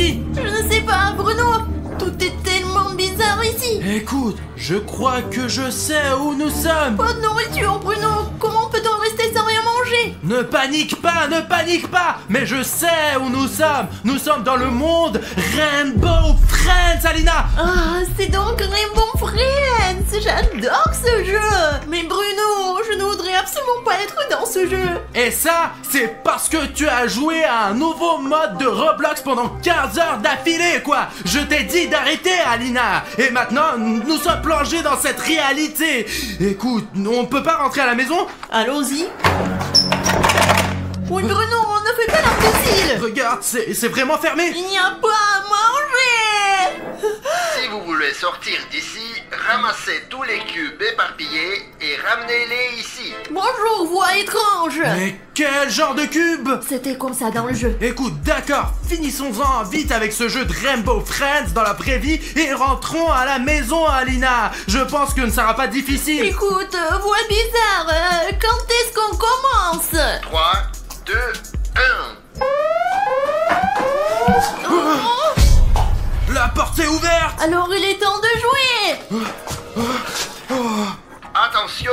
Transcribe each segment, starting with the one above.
ici? Je ne sais pas, Bruno. Tout est tellement bizarre ici. Écoute, je crois que je sais où nous sommes. Pas de nourriture, Bruno. Comment peut-on rester sans rien manger? Ne panique pas, mais je sais où nous sommes. Nous sommes dans le monde Rainbow Friends, Alina. Ah, c'est donc Rainbow Friends. J'adore ce jeu. Mais Bruno, je ne voudrais absolument pas être dans ce jeu. Et ça, c'est parce que tu as joué à un nouveau mode de Roblox pendant 15 heures d'affilée, quoi. Je t'ai dit d'arrêter, Alina. Et maintenant, nous sommes plongés dans cette réalité. Écoute, on peut pas rentrer à la maison? Allons-y. Oui, Bruno, ne fais pas l'imbécile. Regarde, c'est vraiment fermé. Il n'y a pas à manger. Si vous voulez sortir d'ici, ramassez tous les cubes éparpillés et ramenez-les ici. Bonjour, voix étrange. Mais quel genre de cube? C'était comme ça dans le jeu. Écoute, d'accord, finissons-en vite avec ce jeu de Rainbow Friends dans la vraie vie et rentrons à la maison, Alina. Je pense que ne sera pas difficile. Écoute, voix bizarre, quand est-ce qu'on commence? 3, 2, 1. La porte est ouverte. Alors il est temps de jouer. Attention,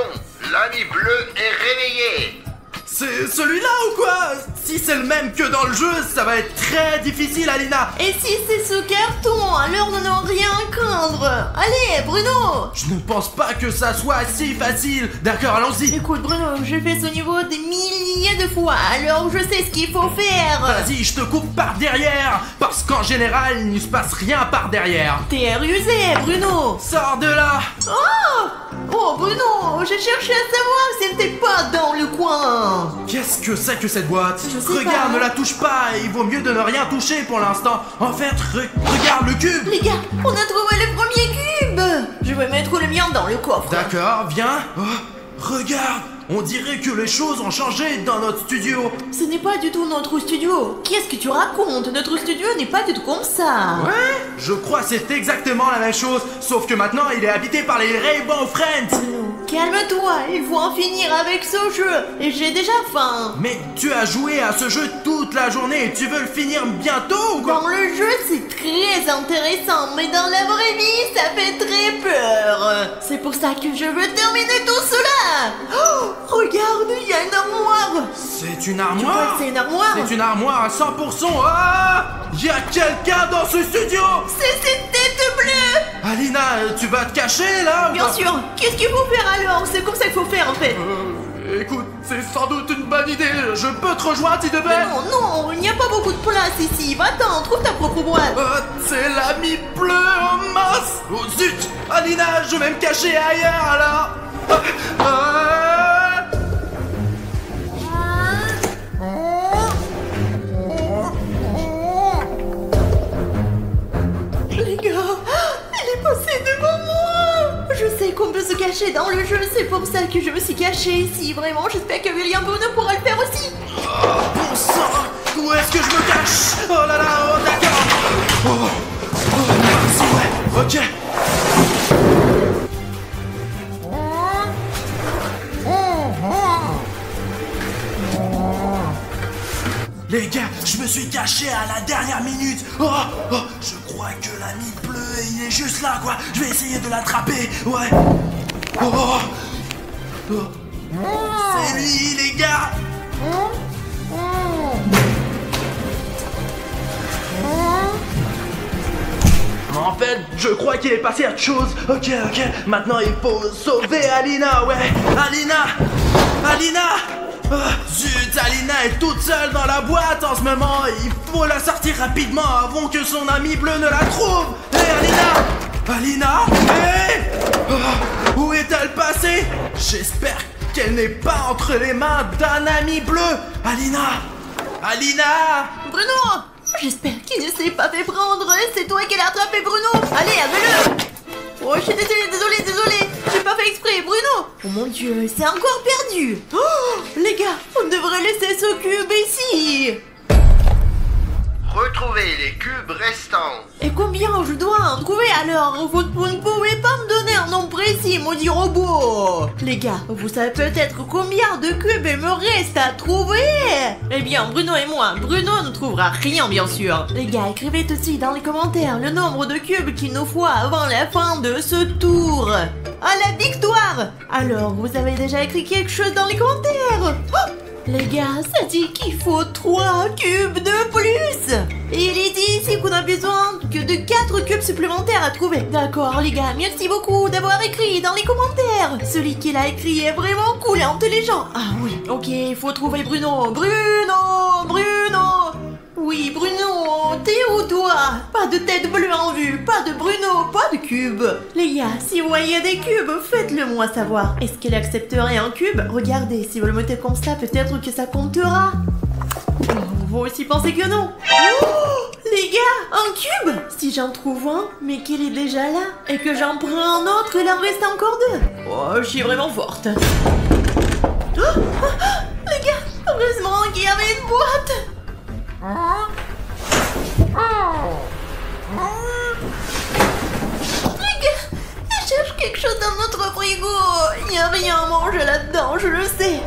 l'ami bleu est réveillé. C'est celui-là ou quoi? Si c'est le même que dans le jeu, ça va être très difficile, Alina. Et si c'est ce carton, alors nous n'avons rien à craindre. Allez, Bruno. Je ne pense pas que ça soit si facile. D'accord, allons-y. Écoute, Bruno, j'ai fait ce niveau des milliers de fois, alors je sais ce qu'il faut faire. Vas-y, je te coupe par derrière. Parce qu'en général, il ne se passe rien par derrière. T'es rusé, Bruno. Sors de là. Oh, Bruno, j'ai cherché à savoir si elle n'était pas dans le coin. Qu'est-ce que c'est que cette boîte? Je sais Regarde, pas. ne la touche pas. Il vaut mieux de ne rien toucher pour l'instant. En fait, regarde le cube. Les gars, on a trouvé le premier cube. Je vais mettre le mien dans le coffre. D'accord, viens. Oh, regarde, on dirait que les choses ont changé dans notre studio. Ce n'est pas du tout notre studio. Qu'est-ce que tu racontes? Notre studio n'est pas du tout comme ça. Ouais, je crois que c'est exactement la même chose, sauf que maintenant il est habité par les Rainbow Friends. Calme-toi, il faut en finir avec ce jeu. Et j'ai déjà faim. Mais tu as joué à ce jeu toute la journée, tu veux le finir bientôt ou quoi? Dans le jeu, c'est très intéressant, mais dans la vraie vie, ça fait très peur. C'est pour ça que je veux terminer tout cela. Oh, regarde, il y a une armoire. C'est une Tu crois armoire? que c'est une armoire? C'est une armoire à 100%. Ah! Il y a quelqu'un dans ce studio! C'est cette tête bleue. Alina, tu vas te cacher là ou Bien quoi? sûr. Qu'est-ce qu'il faut faire alors? C'est comme ça qu'il faut faire en fait. Écoute, c'est sans doute une bonne idée. Je peux te rejoindre s'il te plaît? Non, il n'y a pas beaucoup de place ici. Va-t'en, trouve ta propre boîte. C'est l'ami bleu en masse! Oh zut! Alina, je vais me cacher ailleurs alors! Les gars, elle est passée devant moi. Je sais qu'on peut se cacher dans le jeu, c'est pour ça que je me suis cachée ici. Vraiment, j'espère que William Bruno pourra le faire aussi. Bon sang! Où est-ce que je me cache? Oh là là, oh d'accord! Merci, ouais, ok! Les gars, je me suis caché à la dernière minute! Je crois que l'ami bleu, il est juste là, quoi! Je vais essayer de l'attraper, ouais! C'est lui, les gars! En fait, je crois qu'il est passé à autre chose. Ok. Maintenant, il faut sauver Alina, ouais. Alina. Zut, Alina est toute seule dans la boîte en ce moment. Il faut la sortir rapidement avant que son ami bleu ne la trouve. Hé, Alina. Où est-elle passée? J'espère qu'elle n'est pas entre les mains d'un ami bleu. Alina. Bruno, j'espère qu'il ne s'est pas fait prendre. C'est toi qui l'as attrapé, Bruno. Allez, avais-le. Oh, je suis désolé. J'ai pas fait exprès, Bruno. Oh mon Dieu, c'est encore perdu. Oh, les gars, on devrait laisser ce cube ici. Retrouvez retrouver les cubes restants. Et combien je dois en trouver alors? Vous ne pouvez pas me donner un nombre précis, maudit robot. Les gars, vous savez peut-être combien de cubes il me reste à trouver? Eh bien, Bruno et moi, Bruno ne trouvera rien bien sûr. Les gars, écrivez tout de suite dans les commentaires le nombre de cubes qu'il nous faut avant la fin de ce tour. À la victoire! Alors, vous avez déjà écrit quelque chose dans les commentaires? Oh, les gars, ça dit qu'il faut 3 cubes de plus. Et il est dit ici qu'on a besoin que de 4 cubes supplémentaires à trouver. D'accord, les gars, merci beaucoup d'avoir écrit dans les commentaires. Celui qui l'a écrit est vraiment cool et intelligent. Ah oui, ok, il faut trouver Bruno. Oui, Bruno, t'es où toi? Pas de tête bleue en vue, pas de Bruno, pas de cube. Les gars, si vous voyez des cubes, faites-le moi savoir. Est-ce qu'il accepterait un cube? Regardez, si vous le mettez comme ça, peut-être que ça comptera. Vous aussi pensez que non? Oh, les gars, un cube? Si j'en trouve un, mais qu'il est déjà là, et que j'en prends un autre, il en reste encore 2. Oh, je suis vraiment forte. Les gars, heureusement qu'il y avait une boîte. Les gars, je cherche quelque chose dans notre frigo. Il n'y a rien à manger là-dedans, je le sais.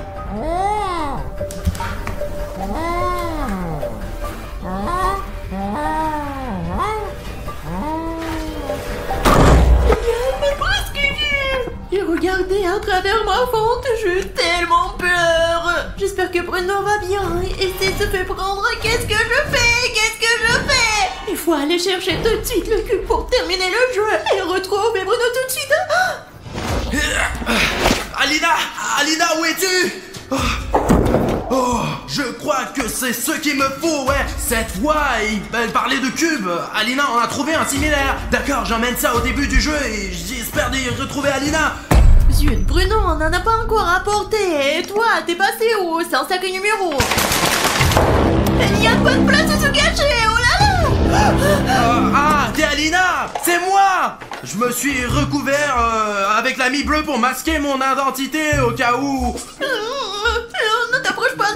Et regardez à travers ma fente, j'ai tellement peur. J'espère que Bruno va bien. Et s'il se fait prendre, qu'est-ce que je fais? Il faut aller chercher tout de suite le cube pour terminer le jeu et retrouver Bruno tout de suite. Alina, où es-tu? Oh, je crois que c'est ce qu'il me faut, ouais. Cette voix, elle parlait de cubes. Alina en a trouvé un similaire. D'accord, j'emmène ça au début du jeu et j'espère retrouver Alina. Zut, Bruno, on n'en a pas encore apporté. Et toi, t'es passé où? C'est un sacré numéro. Il n'y a pas de place où se cacher, oh là là. T'es Alina? C'est moi. Je me suis recouvert avec la mie bleue pour masquer mon identité au cas où. Ne t'approche pas,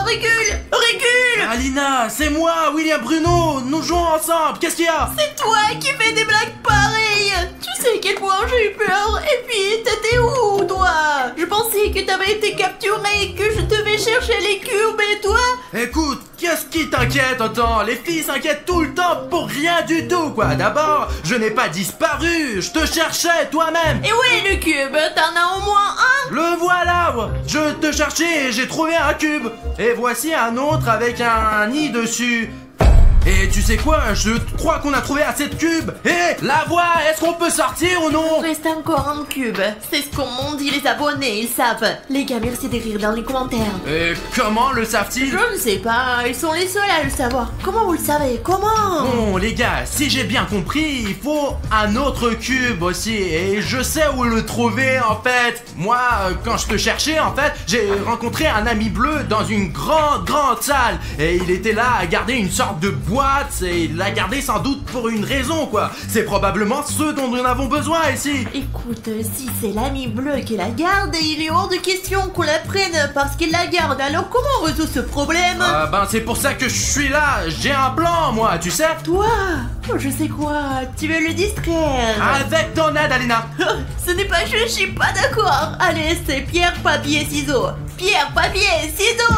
recule. Alina, c'est moi, William Bruno. Nous jouons ensemble, qu'est-ce qu'il y a? C'est toi qui fais des blagues pareilles. Tu sais quel point j'ai eu peur. Et puis, t'étais où, toi? Je pensais que t'avais été capturé et que je devais chercher les cubes et toi? Écoute, qu'est-ce qui t'inquiète autant? Les filles s'inquiètent tout le temps pour rien du tout, quoi. D'abord, je n'ai pas disparu, je te cherchais toi-même. Et où est le cube? T'en as au moins un? Le voilà, je te cherchais et j'ai trouvé un cube. Et voici un autre avec un nid dessus. Et tu sais quoi, je crois qu'on a trouvé assez de cubes. Et la voix, est-ce qu'on peut sortir ou non? Il reste encore un cube. C'est ce qu'on m'ont dit les abonnés, ils savent. Les gars, merci d'écrire dans les commentaires. Et comment le savent-ils? Je ne sais pas, ils sont les seuls à le savoir. Comment vous le savez? Comment? Bon les gars, si j'ai bien compris, il faut un autre cube aussi. Et je sais où le trouver en fait. Moi, quand je te cherchais en fait, j'ai rencontré un ami bleu dans une grande salle. Et il était là à garder une sorte de boîte. Et il l'a gardé sans doute pour une raison quoi. C'est probablement ce dont nous avons besoin ici. Écoute, si c'est l'ami bleu qui la garde, il est hors de question qu'on la prenne parce qu'il la garde. Alors comment on résout ce problème? C'est pour ça que je suis là. J'ai un plan moi, tu sais. Toi? Je sais quoi, tu veux le distraire. Avec ton aide Alina. Ce n'est pas je suis pas d'accord. Allez, c'est pierre, papier, ciseaux. Pierre, papier, ciseaux.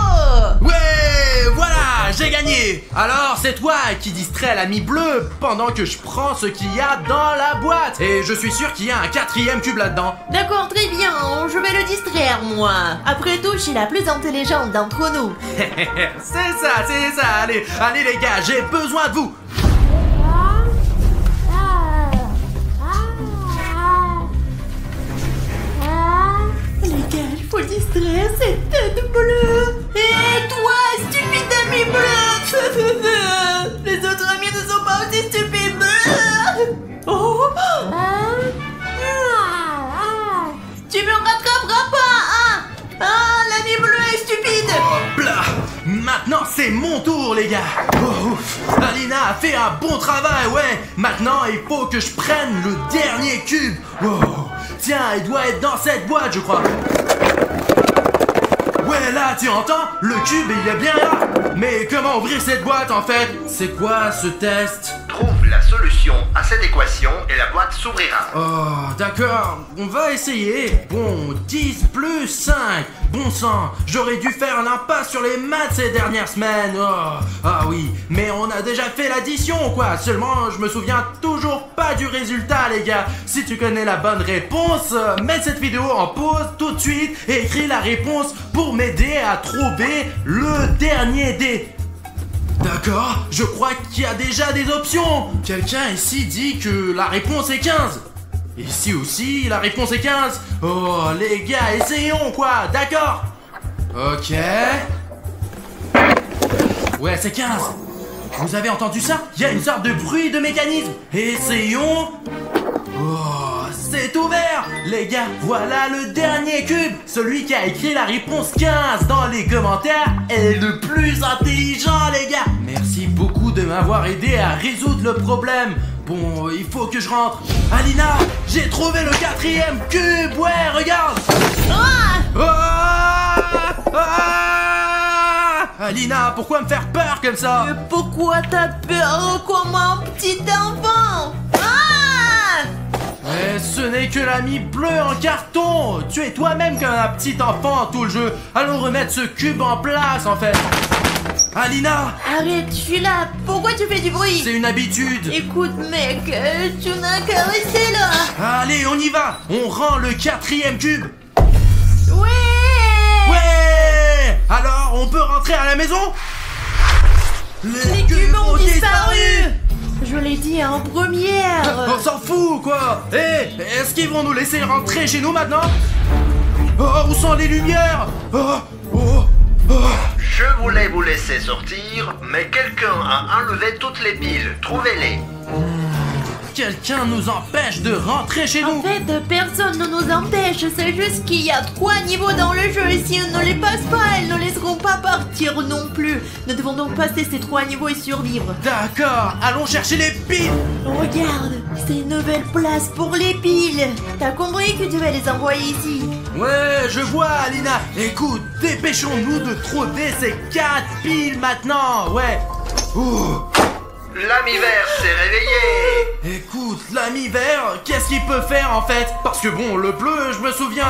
Ouais, voilà, j'ai gagné. Alors c'est toi qui distrait l'ami bleu pendant que je prends ce qu'il y a dans la boîte. Et je suis sûr qu'il y a un 4e cube là-dedans. D'accord, très bien, je vais le distraire moi. Après tout, je suis la plus intelligente d'entre nous. C'est ça, allez les gars, j'ai besoin de vous. Les gars, il faut distraire cette tête bleue. Et toi, stupide ami bleu. Les autres amis ne sont pas aussi stupides. Oh. Tu me rattraperas pas, hein? L'ami bleu est stupide. Hop là. Maintenant c'est mon tour les gars. Alina a fait un bon travail, ouais. Maintenant il faut que je prenne le dernier cube. Tiens, il doit être dans cette boîte je crois. Ouais, Hé là, tu entends? Le cube, il est bien là. Mais comment ouvrir cette boîte en fait? C'est quoi ce test? Trouve la solution à cette équation et la boîte s'ouvrira. Oh, d'accord, on va essayer. Bon, 10 plus 5. Bon sang, j'aurais dû faire l'impasse sur les maths ces dernières semaines. Oh, ah oui, mais on a déjà fait l'addition quoi. Seulement, je me souviens toujours pas du résultat les gars. Si tu connais la bonne réponse, mets cette vidéo en pause tout de suite et écris la réponse pour m'aider à trouver le dernier dé. D'accord, je crois qu'il y a déjà des options. Quelqu'un ici dit que la réponse est 15. Ici aussi, la réponse est 15. Oh, les gars, essayons quoi, d'accord? Ok. Ouais, c'est 15. Vous avez entendu ça? Il y a une sorte de bruit de mécanisme. Essayons. Oh, c'est ouvert. Les gars, voilà le dernier cube. Celui qui a écrit la réponse 15 dans les commentaires est le plus intelligent, les gars. Merci beaucoup de m'avoir aidé à résoudre le problème. Bon, il faut que je rentre. Alina, j'ai trouvé le 4e cube. Ouais, regarde. Alina, pourquoi me faire peur comme ça? Mais pourquoi t'as peur comme un petit enfant? Mais ce n'est que l'ami bleu en carton. Tu es toi-même comme un petit enfant tout le jeu. Allons remettre ce cube en place en fait. Alina! Arrête, je suis là. Pourquoi tu fais du bruit? C'est une habitude. Écoute mec, tu n'as qu'à rester là. Allez, on y va. On rend le 4e cube. Ouais. Alors, on peut rentrer à la maison? Les cubes ont disparu. Je l'ai dit en première. On s'en fout quoi. Est-ce qu'ils vont nous laisser rentrer chez nous maintenant? Oh, où sont les lumières? Je voulais vous laisser sortir, mais quelqu'un a enlevé toutes les piles. Trouvez-les. Quelqu'un nous empêche de rentrer chez nous. En fait, personne ne nous empêche. C'est juste qu'il y a 3 niveaux dans le jeu. Et si on ne les passe pas, elles ne laisseront pas partir non plus. Nous devons donc passer ces 3 niveaux et survivre. D'accord, allons chercher les piles. Regarde, c'est une nouvelle place pour les piles. T'as compris que tu vas les envoyer ici? Ouais, je vois, Alina. Écoute, dépêchons-nous de trouver ces 4 piles maintenant. Ouais. Ouh. L'ami vert s'est réveillé. Écoute, l'ami vert, qu'est-ce qu'il peut faire en fait? Parce que bon, le bleu, je me souviens.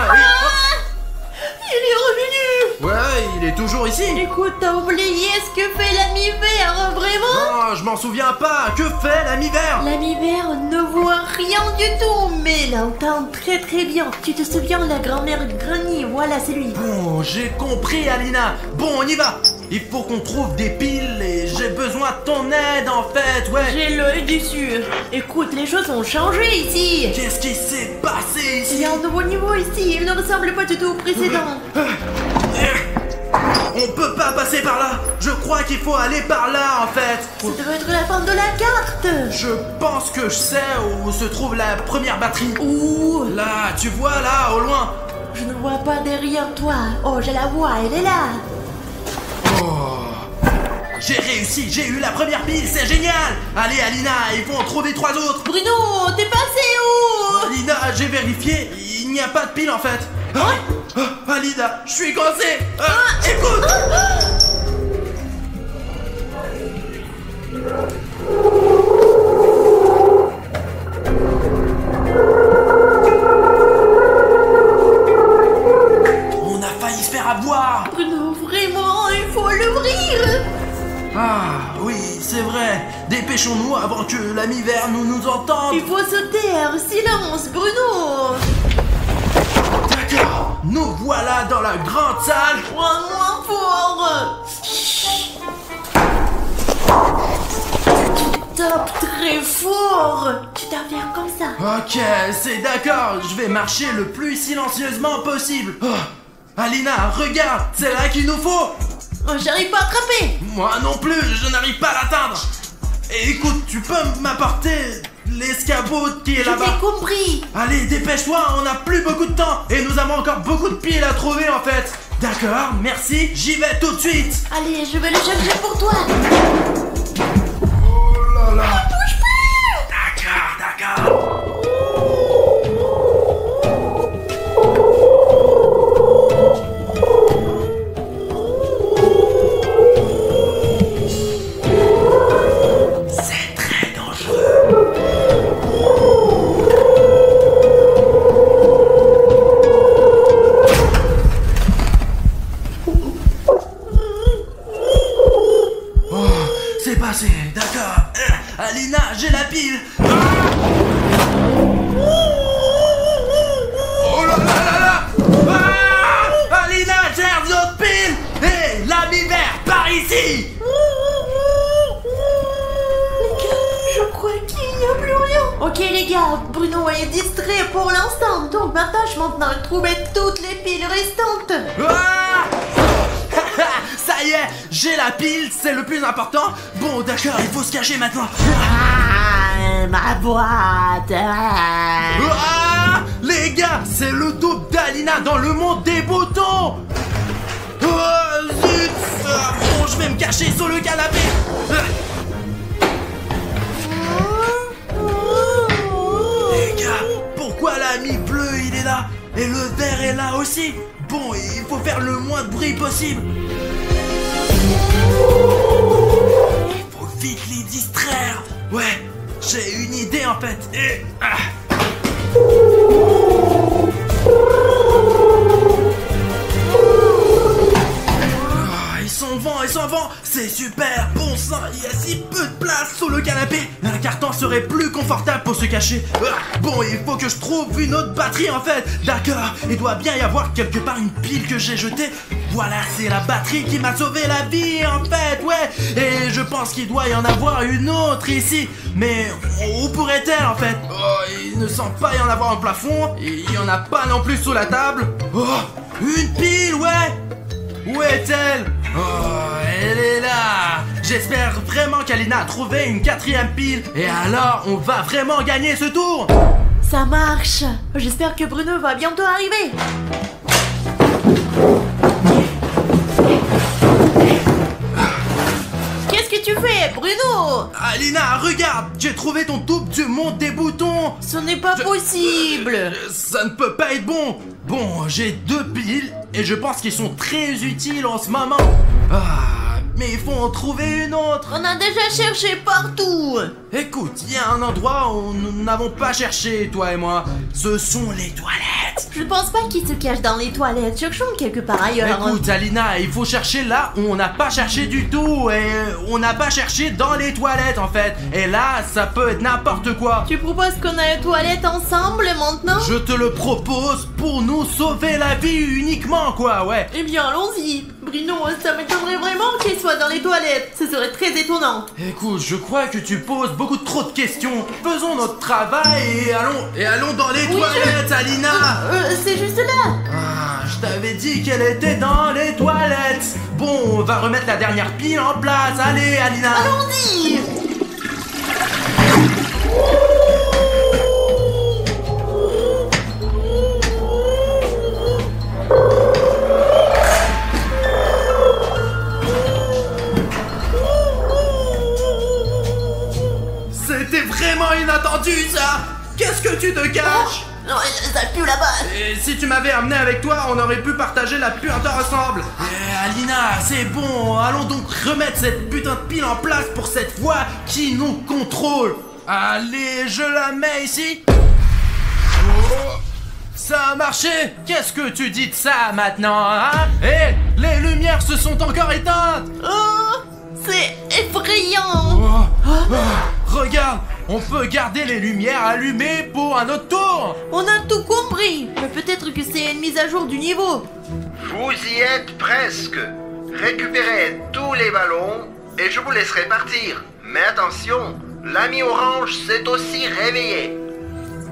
Il est revenu. Ouais, il est toujours ici. Écoute, t'as oublié ce que fait l'ami vert, vraiment? Non, je m'en souviens pas. Que fait l'ami vert? L'ami vert ne voit rien du tout, mais il entend très très bien. Tu te souviens de la grand-mère Granny? Voilà, c'est lui. Bon, j'ai compris, Alina. Bon, on y va. Il faut qu'on trouve des piles et j'ai besoin de ton aide en fait, ouais. J'ai l'œil dessus. Écoute, les choses ont changé ici. Qu'est-ce qui s'est passé ici? Il y a un nouveau niveau ici. Il ne ressemble pas du tout au précédent. On peut pas passer par là. Je crois qu'il faut aller par là en fait. Ça devrait être la fin de la carte. Je pense que je sais où se trouve la première batterie. Ouh. Là, tu vois là, au loin. Je ne vois pas derrière toi. Oh, je la vois, elle est là. Oh. J'ai réussi, j'ai eu la première pile, c'est génial. Allez Alina, il faut en trouver 3 autres. Bruno, t'es passé où? Alina, j'ai vérifié, il n'y a pas de pile en fait. Alina, je suis coincé. Écoute. On a failli se faire avoir. Bruno, vraiment, il faut l'ouvrir. Ah oui, c'est vrai. Dépêchons-nous avant que l'ami vert nous entende. Il faut se taire. Silence, Bruno. D'accord, nous voilà dans la grande salle. Moins fort. Tu tapes très fort. Tu dois faire comme ça. Ok, c'est d'accord, je vais marcher le plus silencieusement possible. Oh, Alina, regarde, c'est là qu'il nous faut. Oh, j'arrive pas à attraper. Moi non plus, je n'arrive pas à l'atteindre. Et écoute, tu peux m'apporter l'escabeau qui est Je là-bas? t'ai compris. Allez, dépêche-toi, on n'a plus beaucoup de temps. Et nous avons encore beaucoup de piles à trouver en fait. D'accord, merci, j'y vais tout de suite. Allez, je vais le chercher pour toi. Oh là là. Bouge plus. D'accord. passer, d'accord. Alina, j'ai la pile. Ah oh là là là là. Ah Alina, j'ai une autre pile. Hé, l'ami vert, par ici. Je crois qu'il n'y a plus rien. Ok les gars, Bruno est distrait pour l'instant, donc ma tâche maintenant est de trouver toutes les piles restantes. Ah ça y est, j'ai la pile, c'est le plus important. Bon d'accord, il faut se cacher maintenant. Ah, ma boîte. Ah les gars, c'est le double d'Alina dans le monde des boutons. Oh zut. Bon, je vais me cacher sur le canapé. Les gars, pourquoi l'ami bleu il est là et le vert est là aussi? Bon, il faut faire le moins de bruit possible. Il faut vite les distraire. Ouais, j'ai une idée en fait. Et... ils s'en vont, c'est super. Bon sang, il y a si peu de place sur le canapé. Un carton serait plus confortable pour se cacher. Bon, il faut que je trouve une autre batterie en fait. D'accord, il doit bien y avoir quelque part une pile que j'ai jetée. Voilà, c'est la batterie qui m'a sauvé la vie en fait, ouais. Et je pense qu'il doit y en avoir une autre ici. Mais où pourrait-elle en fait? Oh, il ne semble pas y en avoir au plafond. Il y en a pas non plus sous la table. Oh, une pile, ouais. Où est-elle? Oh, elle est là. J'espère vraiment qu'Alina a trouvé une 4e pile. Et alors, on va vraiment gagner ce tour. Ça marche. J'espère que Bruno va bientôt arriver. Qu'est-ce que tu fais, Bruno? Alina, regarde, j'ai trouvé ton double du monde des boutons. Ce n'est pas possible. Ça ne peut pas être bon. Bon, j'ai 2 piles et je pense qu'ils sont très utiles en ce moment. Ah, mais il faut en trouver une autre. On a déjà cherché partout. Écoute, il y a un endroit où nous n'avons pas cherché, toi et moi. Ce sont les toilettes. Je pense pas qu'il se cache dans les toilettes. Cherchons quelque part ailleurs. Écoute, Alina, il faut chercher là où on n'a pas cherché du tout. Et on n'a pas cherché dans les toilettes, en fait. Et là, ça peut être n'importe quoi. Tu proposes qu'on aille aux toilettes ensemble maintenant? Je te le propose pour nous sauver la vie uniquement, quoi, ouais. Eh bien, allons-y. Bruno, ça m'étonnerait vraiment qu'il soit dans les toilettes. Ce serait très étonnant. Écoute, je crois que tu poses beaucoup trop de questions. Faisons notre travail et allons dans les toilettes, Alina. C'est juste là. Ah, je t'avais dit qu'elle était dans les toilettes. Bon, on va remettre la dernière pile en place. Allez, Alina. Allons-y. C'était vraiment inattendu, ça. Qu'est-ce que tu te caches? Non, ça pue là-bas. Et si tu m'avais amené avec toi, on aurait pu partager la putain ensemble. Alina, c'est bon, allons donc remettre cette putain de pile en place pour cette fois qui nous contrôle. Allez, je la mets ici. Oh, ça a marché. Qu'est-ce que tu dis de ça maintenant, hein? Et les lumières se sont encore éteintes. Oh, c'est effrayant. Regarde, on peut garder les lumières allumées pour un autre tour. On a tout compris. Mais peut-être que c'est une mise à jour du niveau. Vous y êtes presque. Récupérez tous les ballons et je vous laisserai partir. Mais attention, l'ami orange s'est aussi réveillé.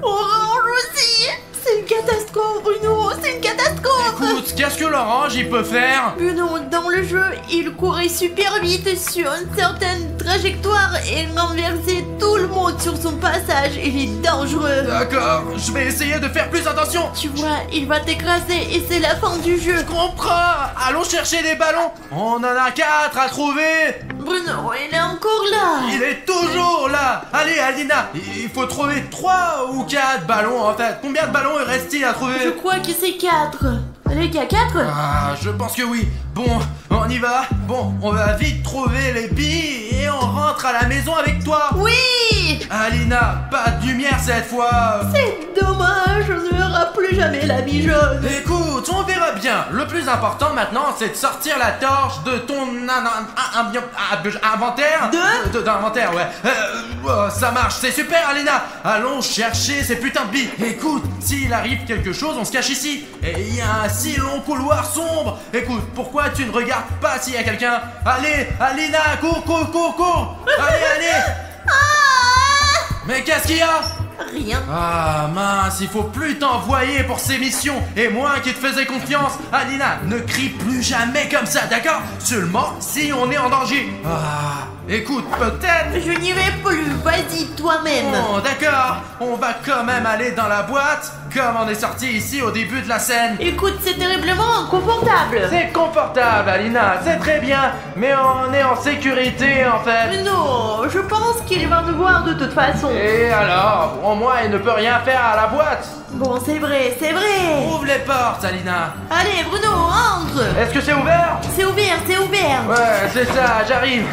Orange aussi. C'est une catastrophe, Bruno. C'est une catastrophe. Écoute, qu'est-ce que l'orange il peut faire? Bruno, dans le jeu, il courait super vite sur une certaine trajectoire et renversait tout le monde sur son passage. Il est dangereux. D'accord, je vais essayer de faire plus attention. Tu vois, il va t'écraser et c'est la fin du jeu. Je comprends. Allons chercher les ballons. On en a 4 à trouver. Bruno, il est encore là. Il est toujours là. Allez, Alina, il faut trouver 3 ou 4 ballons en fait. Combien de ballons reste-t-il à trouver? Je crois que c'est 4. Les gars, 4? Ah, je pense que oui. Bon, on y va. Bon, on va vite trouver les billes et on rentre à la maison avec toi. Oui. Alina, pas de lumière cette fois. C'est dommage, on ne verra plus jamais la vie jaune. Écoute, on verra bien. Le plus important maintenant, c'est de sortir la torche de ton inventaire. D'inventaire, ouais. Ça marche, c'est super, Alina. Allons chercher ces putains de billes. Écoute, s'il arrive quelque chose, on se cache ici. Et il y a un si long couloir sombre. Écoute, pourquoi tu ne regardes pas s'il y a quelqu'un? Allez, Alina, cours. Allez. Mais qu'est-ce qu'il y a? Rien. Ah mince, il faut plus t'envoyer pour ces missions. Et moi qui te faisais confiance, Alina, ne crie plus jamais comme ça, d'accord? Seulement si on est en danger. Ah, écoute, peut-être... Je n'y vais plus, vas-y toi-même. Bon, d'accord, on va quand même aller dans la boîte, comme on est sorti ici au début de la scène. Écoute, c'est terriblement inconfortable. C'est confortable, Alina, c'est très bien, mais on est en sécurité en fait. Non, je pense qu'il va nous voir de toute façon. Et alors, au moins il ne peut rien faire à la boîte. Bon, c'est vrai. Ouvre les portes, Alina. Allez, Bruno, entre. Est-ce que c'est ouvert? C'est ouvert. Ouais, c'est ça, j'arrive.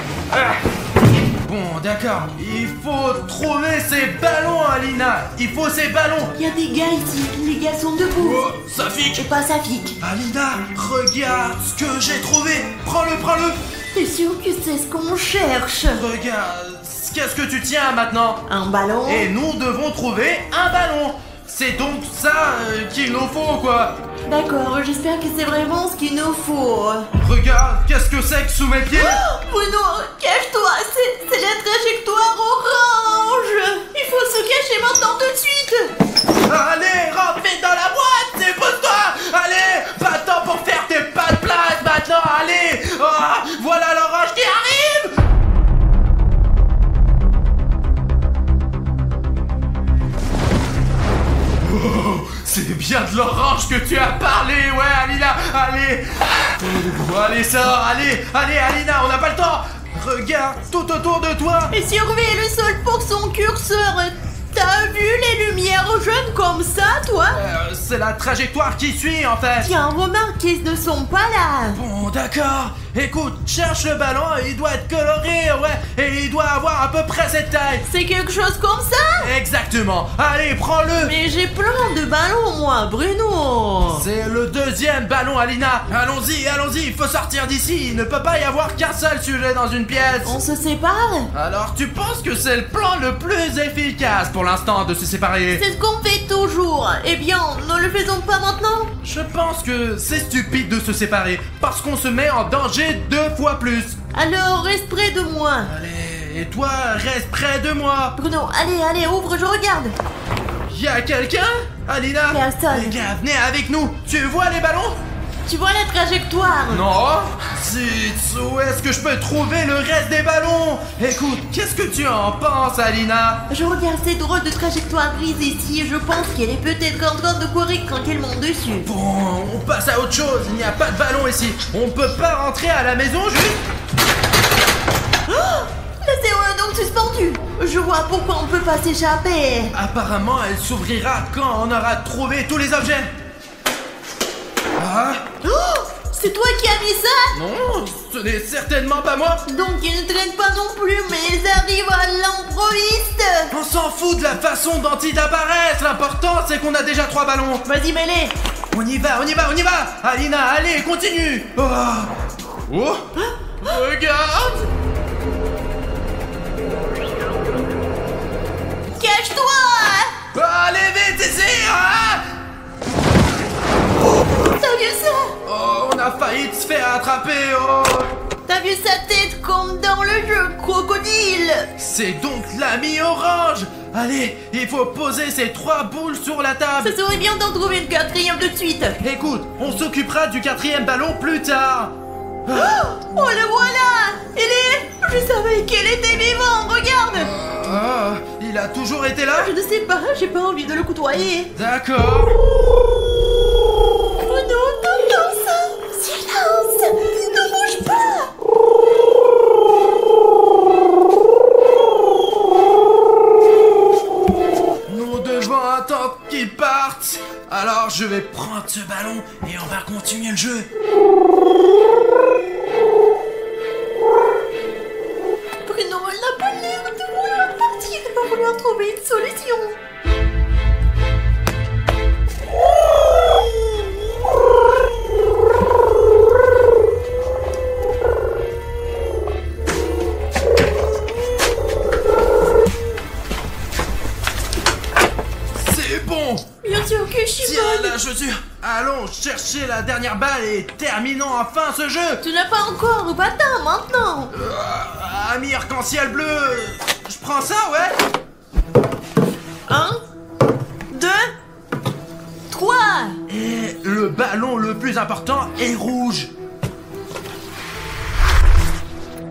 Bon, d'accord. Il faut trouver ces ballons, Alina. Il faut ces ballons. Il y a des gars ici, les gars sont debout. Oh, Safik. Et pas Safik. Alina, regarde ce que j'ai trouvé. Prends-le. T'es sûr que c'est ce qu'on cherche? Regarde, qu'est-ce que tu tiens maintenant? Un ballon. Et nous devons trouver un ballon. C'est donc ça qu'il nous faut, quoi. D'accord, j'espère que c'est vraiment ce qu'il nous faut. Regarde, qu'est-ce que c'est que sous mes pieds? Bruno, cache-toi, c'est la trajectoire orange. Il faut se cacher maintenant tout de suite. Allez, rentre vite dans la boîte, dépose-toi. Allez, pas de temps pour faire tes pas de place maintenant, allez. Oh, voilà l'orange qui arrive. Oh, c'est bien de l'orange que tu as parlé, ouais, Alina, allez. Allez, sors, allez, Alina, on n'a pas le temps. Regarde tout autour de toi. Et surveille le sol pour son curseur. T'as vu les lumières jaunes comme ça, toi? C'est la trajectoire qui suit, en fait. Tiens, remarque qu'ils ne sont pas là. Bon, d'accord. Écoute, cherche le ballon, il doit être coloré, ouais. Et il doit avoir à peu près cette taille. C'est quelque chose comme ça? Exactement. Allez, prends-le. Mais j'ai plein de ballons, moi, Bruno. C'est le deuxième ballon, Alina. Allons-y, il faut sortir d'ici. Il ne peut pas y avoir qu'un seul sujet dans une pièce. On se sépare? Alors, tu penses que c'est le plan le plus efficace pour l'instant de se séparer? C'est ce qu'on fait toujours. Eh bien, ne le faisons pas maintenant? Je pense que c'est stupide de se séparer parce qu'on se met en danger 2 fois plus. Alors, reste près de moi. Allez, et toi, reste près de moi. Bruno, allez, ouvre, je regarde. Y'a quelqu'un? Alina? Personne. Les gars, venez avec nous. Tu vois les ballons? Tu vois la trajectoire? Non. Zut, où est-ce que je peux trouver le reste des ballons? Écoute, qu'est-ce que tu en penses, Alina? Je regarde cette drôle de trajectoire grise ici et je pense qu'elle est peut-être en train de courir tranquillement dessus. Bon, on passe à autre chose. Il n'y a pas de ballon ici. On peut pas rentrer à la maison juste... La serrure est donc suspendue. Je vois pourquoi on peut pas s'échapper. Apparemment, elle s'ouvrira quand on aura trouvé tous les objets. Ah? C'est toi qui as mis ça? Non, ce n'est certainement pas moi. Donc ils ne traînent pas non plus, mais ils arrivent à l'improviste. On s'en fout de la façon dont ils apparaissent. L'important, c'est qu'on a déjà 3 ballons. Vas-y, mets-les. On y va. Alina, allez, continue. Oh, regarde. Cache-toi. Allez, vite ici, hein. T'as vu ça? Oh, on a failli se faire attraper, oh. T'as vu sa tête comme dans le jeu Crocodile? C'est donc l'ami orange. Allez, il faut poser ces 3 boules sur la table. Ça serait bien d'en trouver une 4e de suite. Écoute, on s'occupera du 4e ballon plus tard. Oh, le voilà. Il est... Je savais qu'elle était vivante, regarde. Il a toujours été là? Je ne sais pas, j'ai pas envie de le côtoyer. D'accord. Oh non, ça. Silence. Ne bouge pas. Nous devons attendre qu'ils partent. Alors je vais prendre ce ballon et on va continuer le jeu. Bruno, elle n'a pas l'air de vouloir partir. Elle va vouloir chaussure. Allons chercher la dernière balle et terminons enfin ce jeu. Tu n'as pas encore, bâtard, maintenant. Ami arc-en-ciel bleu, je prends ça, ouais. 1, 2, 3. Et le ballon le plus important est rouge.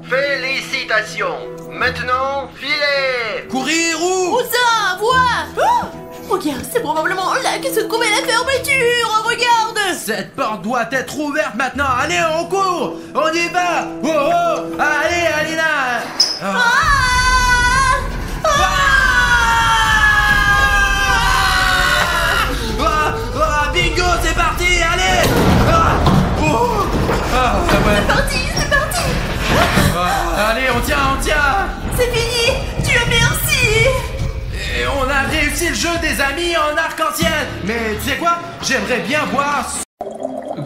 Félicitations. Maintenant, filez. Courir où? Où ça? Vois. Oh, regarde, c'est probablement là que se trouvait la fermeture. Regarde. Cette porte doit être ouverte maintenant. Allez, on court. On y va. Oh oh. Allez, Alina. Ah! Bingo, c'est parti. Allez. Ouais. C'est parti. Allez, on tient. C'est fini. Tu as merci. Et on a réussi le jeu des amis en arc-en-ciel. Mais tu sais quoi? J'aimerais bien voir...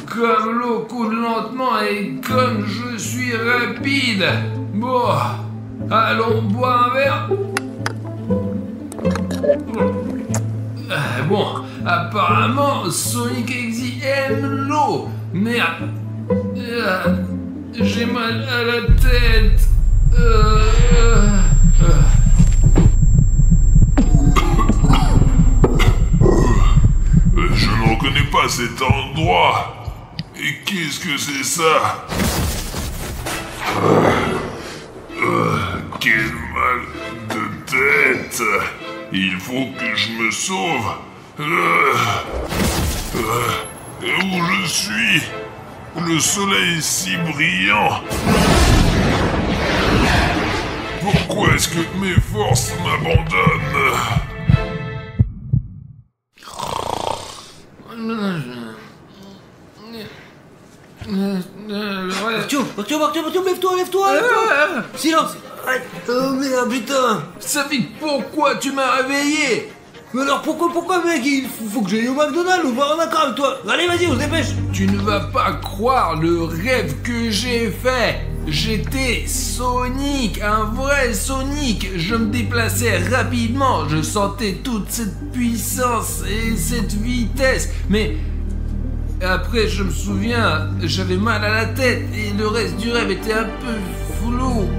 Comme l'eau coule lentement et comme je suis rapide. Bon, allons boire un verre. Bon, apparemment, Sonic Exy aime l'eau. Merde. J'ai mal à la tête. Je ne reconnais pas cet endroit. Et qu'est-ce que c'est ça? Quel mal de tête. Il faut que je me sauve. Où je suis? Le soleil est si brillant. Pourquoi est-ce que mes forces m'abandonnent? Martio, lève-toi. Silence. Oh merde, putain. Safik, pourquoi tu m'as réveillé? Mais alors pourquoi mec, il faut que j'aille au McDonald's ou voir un accord avec toi. Allez, vas-y, on se dépêche. Tu ne vas pas croire le rêve que j'ai fait. J'étais Sonic, un vrai Sonic. Je me déplaçais rapidement, je sentais toute cette puissance et cette vitesse. Mais après, je me souviens, j'avais mal à la tête et le reste du rêve était un peu flou.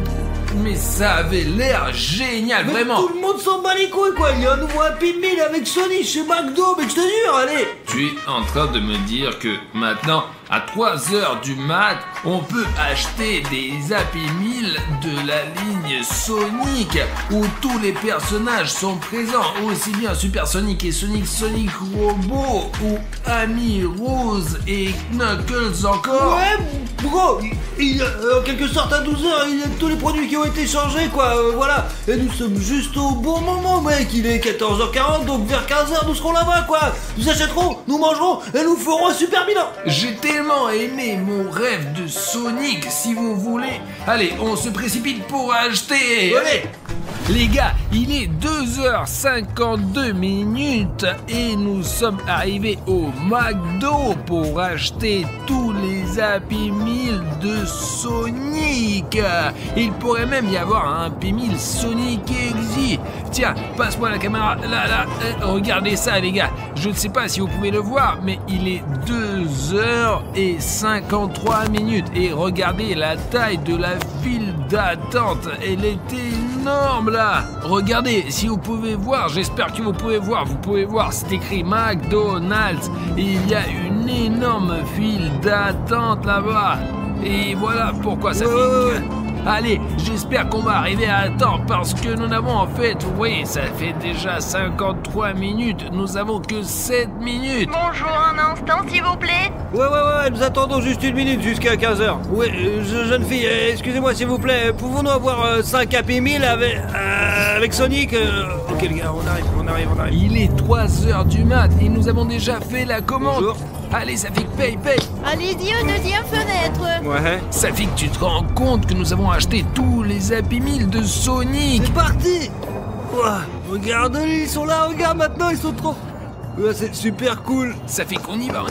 Mais ça avait l'air génial, Mais vraiment. tout le monde s'en bat les couilles, quoi. Il y a un nouveau Happy Meal avec Sonic chez McDo, mais je te jure, allez. Tu es en train de me dire que maintenant, à 3h du mat, on peut acheter des Happy Meal de la ligne Sonic où tous les personnages sont présents, aussi bien Super Sonic et Sonic Robot ou Amy Rose et Knuckles encore. Ouais, gros, en quelque sorte à 12h, il y a tous les produits qui ont été changés, quoi, voilà. Et nous sommes juste au bon moment, mec, il est 14h40, donc vers 15h, nous serons là-bas, quoi. Nous achèterons, nous mangerons et nous ferons un super bilan. J'ai tellement aimé mon rêve de Sonic, si vous voulez. Allez, on se précipite pour acheter. Allez. Les gars, il est 2h52 minutes et nous sommes arrivés au McDo pour acheter tous les Happy Meal de Sonic. Il pourrait même y avoir un Happy Meal Sonic Exy. Tiens, passe-moi la caméra. Là, regardez ça les gars. Je ne sais pas si vous pouvez le voir, mais il est 2h53 minutes. Et regardez la taille de la file d'attente. Elle est énorme là. Regardez, si vous pouvez voir, j'espère que vous pouvez voir, c'est écrit McDonald's. Et il y a une énorme file d'attente là-bas. Et voilà pourquoi ça fait... Allez, j'espère qu'on va arriver à temps parce que nous n'avons en fait, vous voyez, ça fait déjà 53 minutes, nous avons que 7 minutes. Bonjour, un instant s'il vous plaît. Ouais, nous attendons juste une minute jusqu'à 15h. Oui, jeune fille, excusez-moi s'il vous plaît, pouvons-nous avoir 5 Happy Meal avec Sonic Ok les gars, on arrive. Il est 3h du mat et nous avons déjà fait la commande. Bonjour. Allez, Safik, paye. Allez-y aux deuxième fenêtre. Ouais. Safik, tu te rends compte que nous avons acheté tous les Happy Meal de Sonic? C'est parti. Ouah, regarde, ils sont là, regarde maintenant, ils sont trop... Ouais, c'est super cool. Safik, on y va.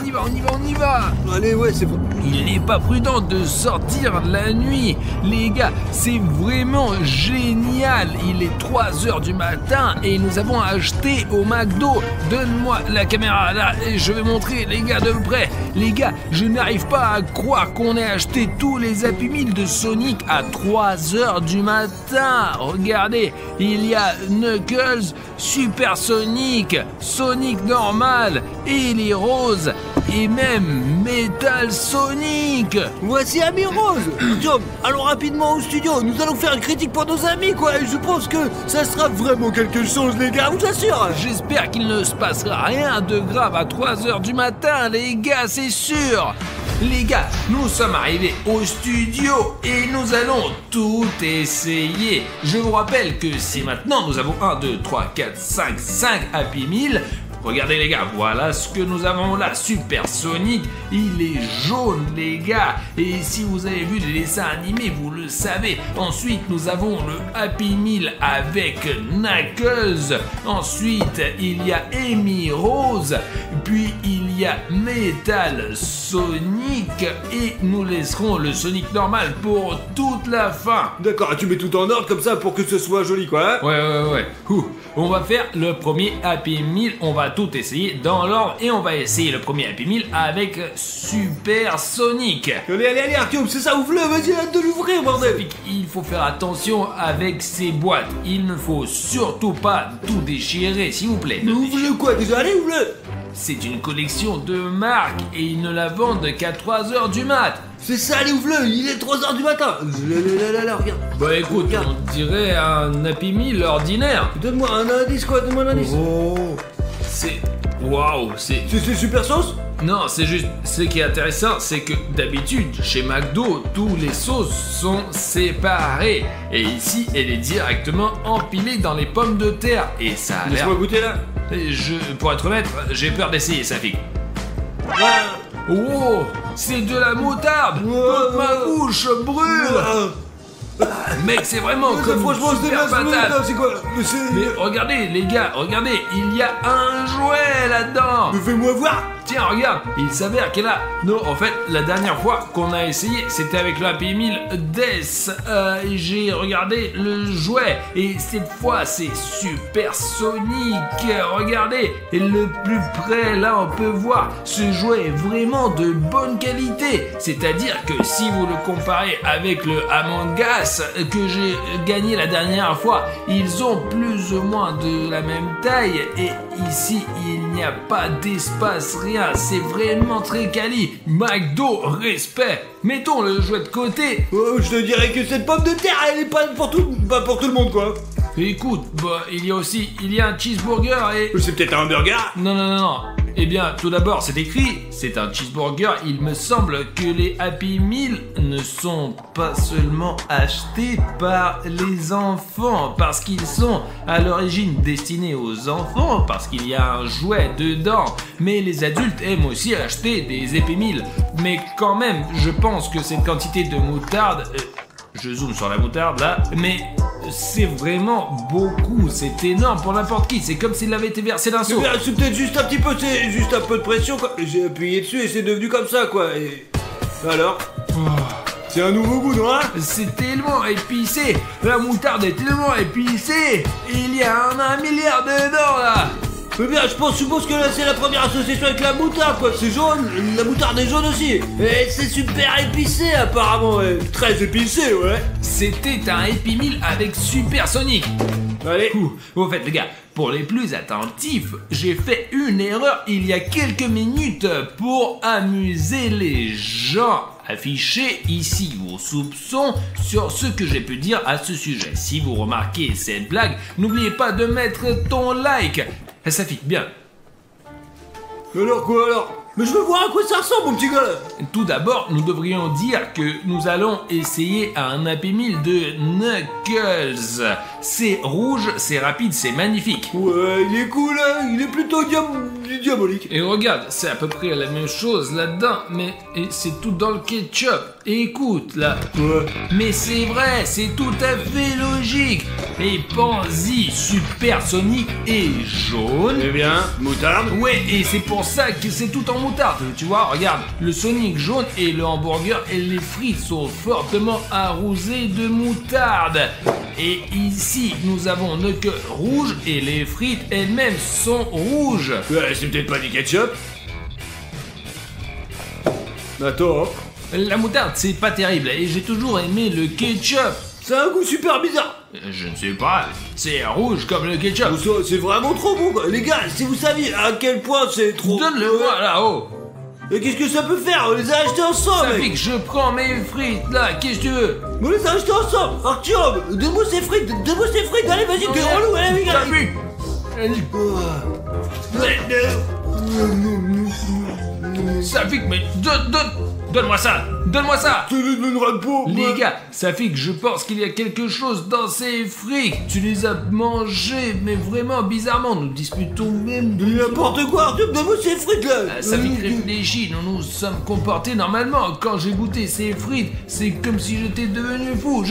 Allez, ouais, c'est bon. il n'est pas prudent de sortir la nuit. Les gars, c'est vraiment génial. Il est 3h du matin et nous avons acheté au McDo. Donne-moi la caméra là et je vais montrer les gars de près. Les gars, je n'arrive pas à croire qu'on ait acheté tous les Happy Meal de Sonic à 3h du matin. Regardez, il y a Knuckles, Super Sonic, Sonic normal, Ellie Rose et même Metal Sonic. Voici Ami Rose. Tom, allons rapidement au studio. Nous allons faire une critique pour nos amis, quoi. Et je pense que ça sera vraiment quelque chose, les gars, je vous assure. J'espère qu'il ne se passera rien de grave à 3h du matin, les gars, c'est sûr. Les gars, nous sommes arrivés au studio et nous allons tout essayer. Je vous rappelle que si maintenant nous avons 1, 2, 3, 4, 5 Happy Meal. Regardez les gars, voilà ce que nous avons là, Super Sonic, il est jaune les gars, et si vous avez vu les dessins animés, vous le savez. Ensuite, nous avons le Happy Meal avec Knuckles, ensuite il y a Amy Rose, puis il y a Metal Sonic, et nous laisserons le Sonic normal pour toute la fin. D'accord, tu mets tout en ordre comme ça pour que ce soit joli, quoi. Ouais. On va faire le premier Happy Meal, on va tout essayer dans l'ordre et on va essayer le premier Happy Meal avec Super Sonic. Allez, Artyom, c'est ça, ouvre-le, vas-y, hâte de l'ouvrir, bordel. Il faut faire attention avec ces boîtes, il ne faut surtout pas tout déchirer, s'il vous plaît. Ouvre-le quoi, déjà, allez, ouvre-le. C'est une collection de marques et ils ne la vendent qu'à 3h du mat. C'est ça, allez, ouvre-le, il est 3h du matin. Là, regarde. Bah écoute, regarde. On dirait un Happy Meal ordinaire. Donne-moi un indice, quoi, donne-moi un indice. Oh, c'est... Waouh, c'est... C'est Super Sauce? Non, c'est juste... Ce qui est intéressant, c'est que d'habitude, chez McDo, tous les sauces sont séparées. Et ici, elle est directement empilée dans les pommes de terre. Et ça a l'air... Laisse-moi goûter, là. Pour être honnête, j'ai peur d'essayer, Safik. Oh, c'est de la moutarde. Ma bouche brûle. Mec, c'est vraiment comme franchement, une super patate. C'est quoi? Mais regardez, les gars, regardez, il y a un jouet là-dedans. Mais fais-moi voir. Tiens, regarde, il s'avère qu'elle a... Non, en fait, la dernière fois qu'on a essayé, c'était avec le Happy Meal Death. J'ai regardé le jouet, et cette fois, c'est Super Sonic. Regardez, et le plus près, là, on peut voir, ce jouet est vraiment de bonne qualité. C'est-à-dire que si vous le comparez avec le Among Us que j'ai gagné la dernière fois, ils ont plus ou moins de la même taille, et ici, il n'y a pas d'espace, rien. C'est vraiment très quali. McDo, respect. Mettons le jouet de côté. Oh, je te dirais que cette pomme de terre, elle est pas pour tout le monde, quoi. Écoute, bah, il y a un cheeseburger et... C'est peut-être un burger. Non. Eh bien, tout d'abord, c'est écrit, c'est un cheeseburger. Il me semble que les Happy Meal ne sont pas seulement achetés par les enfants, parce qu'ils sont à l'origine destinés aux enfants, parce qu'il y a un jouet dedans. Mais les adultes aiment aussi acheter des Happy Meal. Mais quand même, je pense que cette quantité de moutarde... je zoome sur la moutarde là, mais... c'est vraiment beaucoup, c'est énorme pour n'importe qui, c'est comme s'il avait été versé d'un seau. C'est peut-être juste un petit peu, c'est juste un peu de pression, quoi. J'ai appuyé dessus et c'est devenu comme ça, quoi. Et... alors c'est un nouveau goût, non? C'est tellement épicé, la moutarde est tellement épicée, il y a un milliard dedans là. Eh bien, je suppose que là c'est la première association avec la moutarde, quoi. C'est jaune, la moutarde est jaune aussi. Et c'est super épicé apparemment, ouais. Très épicé, ouais. C'était un Happy Meal avec Super Sonic. Allez. Au fait les gars, pour les plus attentifs, j'ai fait une erreur il y a quelques minutes pour amuser les gens. Affichez ici vos soupçons sur ce que j'ai pu dire à ce sujet. Si vous remarquez cette blague, n'oubliez pas de mettre ton like. Ça fit bien. Alors quoi alors? Mais je veux voir à quoi ça ressemble, mon petit gars. Tout d'abord, nous devrions dire que nous allons essayer un Happy Meal de Knuckles. C'est rouge, c'est rapide, c'est magnifique. Ouais, il est cool, hein. Il est plutôt diabolique. Et regarde, c'est à peu près la même chose là-dedans, mais c'est tout dans le ketchup. Et écoute, là. Ouais. Mais c'est vrai, c'est tout à fait logique. Et pense-y, Super Sonic est jaune. Eh bien, moutarde. Ouais, et c'est pour ça que c'est tout en moutarde. moutarde, tu vois, regarde, le Sonic jaune et le hamburger et les frites sont fortement arrosés de moutarde. Et ici, nous avons le queue rouge et les frites elles-mêmes sont rouges. C'est peut-être pas du ketchup. Attends, La moutarde, c'est pas terrible et j'ai toujours aimé le ketchup. ça a un goût super bizarre. Je ne sais pas, c'est rouge comme le ketchup. C'est vraiment trop bon quoi. Les gars, si vous saviez à quel point c'est trop... Donne-le-moi là-haut. Mais qu'est-ce que ça peut faire? On les a achetés ensemble, Ça mec. fait que je prends mes frites là, qu'est-ce que tu veux? On les a achetés ensemble. Artyom, donne-moi ces frites, allez vas-y, t'es relou, allez les gars. T'as vu? Ça fait que, mais donne-moi ça, donne-moi ça. Les gars, ça fait que je pense qu'il y a quelque chose dans ces frites. Tu les as mangés, mais vraiment bizarrement. Nous disputons même de... N'importe quoi, Artyom, donne-moi ces frites là. Ça fait que réfléchis, nous nous sommes comportés normalement. Quand j'ai goûté ces frites, c'est comme si j'étais devenu fou.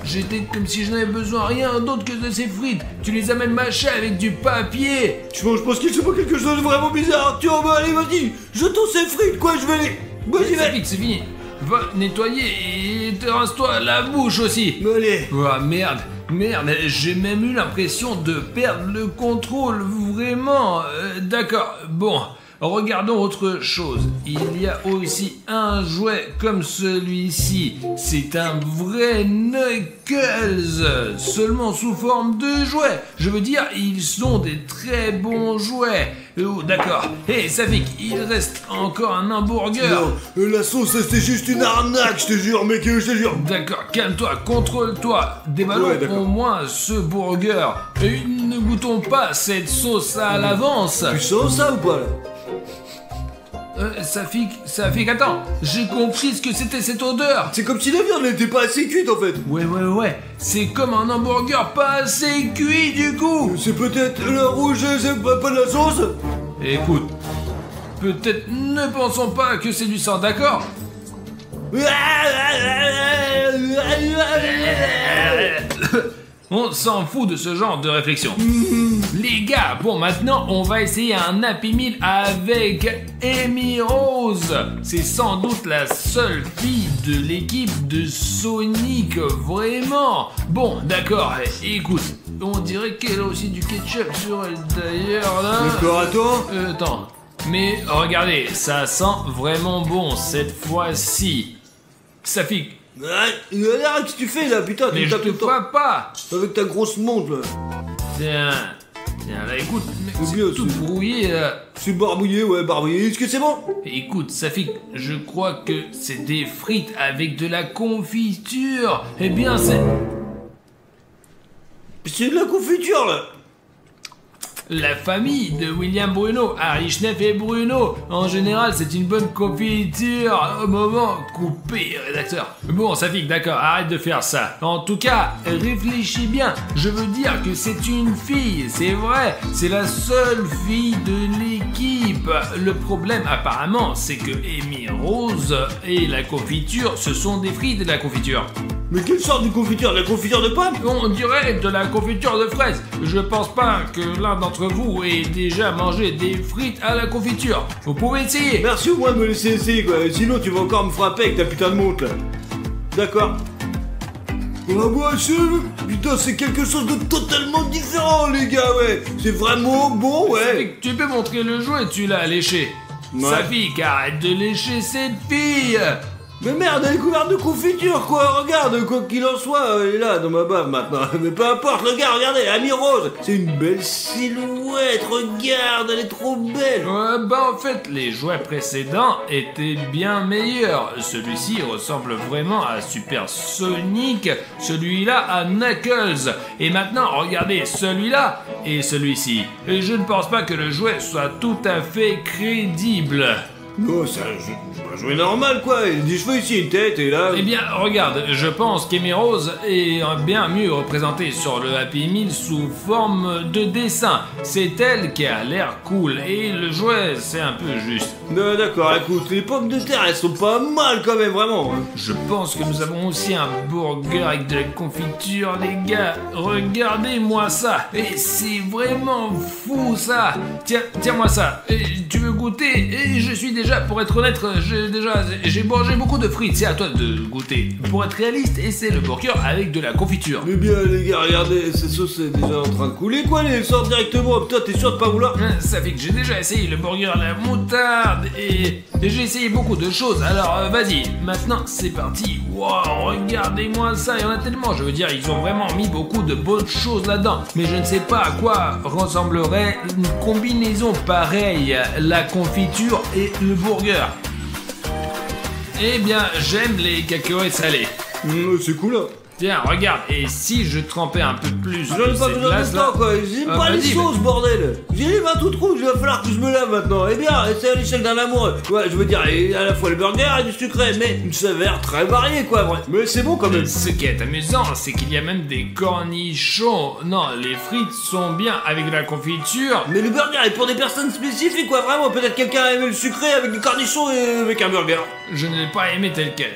J'étais comme si je n'avais besoin rien d'autre que de ces frites. Tu les as même mâchées avec du papier. Je pense qu'il se passe quelque chose de vraiment bizarre, Artyom. Allez, vas-y, jetons ces frites quoi, je vais les... Vas-y, Ça fait que c'est fini. Va nettoyer et te rince-toi la bouche aussi. Allez. Oh merde, j'ai même eu l'impression de perdre le contrôle, vraiment. D'accord, bon, regardons autre chose. Il y a aussi un jouet comme celui-ci. C'est un vrai Knuckles, seulement sous forme de jouet. Je veux dire, ils sont des très bons jouets. Oh, d'accord. Hé, ça fait qu'il reste encore un hamburger. Non, la sauce, c'était juste une arnaque, je te jure, mec, je te jure. D'accord, calme-toi, contrôle-toi. Déballons Ouais, d'accord. au moins ce burger. Et ne goûtons pas cette sauce à l'avance. Tu sens ça ou pas là? Ça fait qu'attends, j'ai compris ce que c'était cette odeur. C'est comme si la viande n'était pas assez cuite en fait. Ouais, c'est comme un hamburger pas assez cuit du coup. C'est peut-être le rouge, c'est pas de la sauce. Écoute, peut-être ne pensons pas que c'est du sang, d'accord? On s'en fout de ce genre de réflexion. Les gars, bon maintenant on va essayer un Happy Meal avec Amy Rose. C'est sans doute la seule fille de l'équipe de Sonic, vraiment. Bon, d'accord, écoute, on dirait qu'elle a aussi du ketchup sur elle d'ailleurs là. D'accord, attends. Attends, mais regardez, ça sent vraiment bon cette fois-ci. Ça fait... Arrête, qu'est-ce que tu fais là, putain? Mais tu je tapes te tout le temps vois pas. avec ta grosse montre là. Tiens, là, écoute, C'est c'est bien, tout c'est- brouillé, là. C'est barbouillé, ouais, barbouillé. Est-ce que c'est bon? Écoute, Safik, je crois que c'est des frites avec de la confiture. Eh bien, c'est... C'est de la confiture là. La famille de William Bruno, Harry Schneff et Bruno. En général, c'est une bonne confiture. Au moment, coupé, rédacteur. Bon, Safik, d'accord, arrête de faire ça. En tout cas, réfléchis bien. Je veux dire que c'est une fille, c'est vrai. C'est la seule fille de l'équipe. Le problème, apparemment, c'est que Amy Rose et la confiture, ce sont des frites de la confiture. Mais quelle sorte de confiture? De la confiture de pomme? On dirait de la confiture de fraises. Je pense pas que l'un d'entre vous ait déjà mangé des frites à la confiture. Vous pouvez essayer. Merci au moins de me laisser essayer quoi. Sinon tu vas encore me frapper avec ta putain de montre là. D'accord. Ah moi putain c'est quelque chose de totalement différent les gars ouais. C'est vraiment bon ouais. Tu peux montrer le jouet, tu l'as léché. Ouais. Safik, arrête de lécher cette fille. Mais merde, elle est couverte de confiture quoi, regarde, quoi qu'il en soit, elle est là dans ma bave maintenant. Mais peu importe, le gars, regardez, Amy Rose, c'est une belle silhouette, regarde, elle est trop belle. Bah en fait, les jouets précédents étaient bien meilleurs. Celui-ci ressemble vraiment à Super Sonic, celui-là à Knuckles. Et maintenant, regardez celui-là et celui-ci. Et je ne pense pas que le jouet soit tout à fait crédible. Non, c'est un jouet normal quoi, il a des cheveux ici, une tête et là... Eh bien, regarde, je pense qu'Amy Rose est bien mieux représentée sur le Happy Meal sous forme de dessin. C'est elle qui a l'air cool, et le jouet, c'est un peu juste. Non, d'accord, écoute, les pommes de terre, elles sont pas mal quand même, vraiment. Je pense que nous avons aussi un burger avec de la confiture, les gars. Regardez-moi ça. Et c'est vraiment fou, ça. Tiens-moi ça. Et tu veux goûter? Et je suis déjà, pour être honnête, j'ai mangé beaucoup de frites. C'est à toi de goûter. Pour être réaliste, essaie le burger avec de la confiture. Mais bien, les gars, regardez, cette sauce est déjà en train de couler, quoi. Elle sort directement. Putain, t'es sûr de pas vouloir? Ça fait que j'ai déjà essayé le burger à la moutarde et j'ai essayé beaucoup de choses. Alors, vas-y, maintenant, c'est parti. Wow, regardez-moi ça, il y en a tellement. Je veux dire, ils ont vraiment mis beaucoup de bonnes choses là-dedans. Mais je ne sais pas à quoi ressemblerait une combinaison pareille, la confiture et le burger. Eh bien, j'aime les cacahuètes salées. C'est cool, hein. Tiens, regarde, et si je trempais un peu plus J'en ai de pas cette besoin de glace-là? temps, quoi. J'aime pas les vas-y, sauces, bordel. J'ai les mains toutes rouges, il va falloir que je me lave maintenant. Eh bien, c'est à l'échelle d'un amour. Ouais, je veux dire, à la fois le burger et du sucré, mais une saveur très variée, quoi, vrai. Mais c'est bon quand même. Ce qui est amusant, c'est qu'il y a même des cornichons. Non, les frites sont bien avec de la confiture. Mais le burger est pour des personnes spécifiques, quoi, vraiment. Peut-être quelqu'un a aimé le sucré avec du cornichon et avec un burger. Je ne l'ai pas aimé tel quel.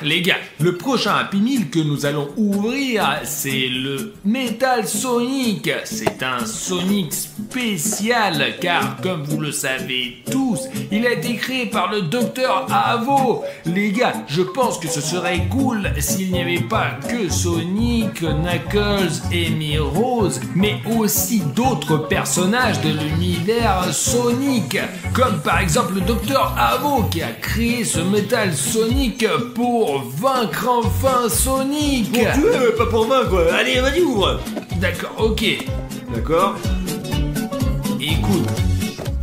Les gars, le prochain Happy Meal que nous allons ouvrir, c'est le Metal Sonic. C'est un Sonic spécial, car comme vous le savez tous, il a été créé par le Dr Avo. Les gars, je pense que ce serait cool s'il n'y avait pas que Sonic, Knuckles et Amy Rose, mais aussi d'autres personnages de l'univers Sonic, comme par exemple le Dr Avo qui a créé ce Metal Sonic pour vaincre enfin Sonic. Pour tuer, mais pas pour vaincre, quoi. Allez, vas-y, ouvre. D'accord, ok. D'accord. Écoute,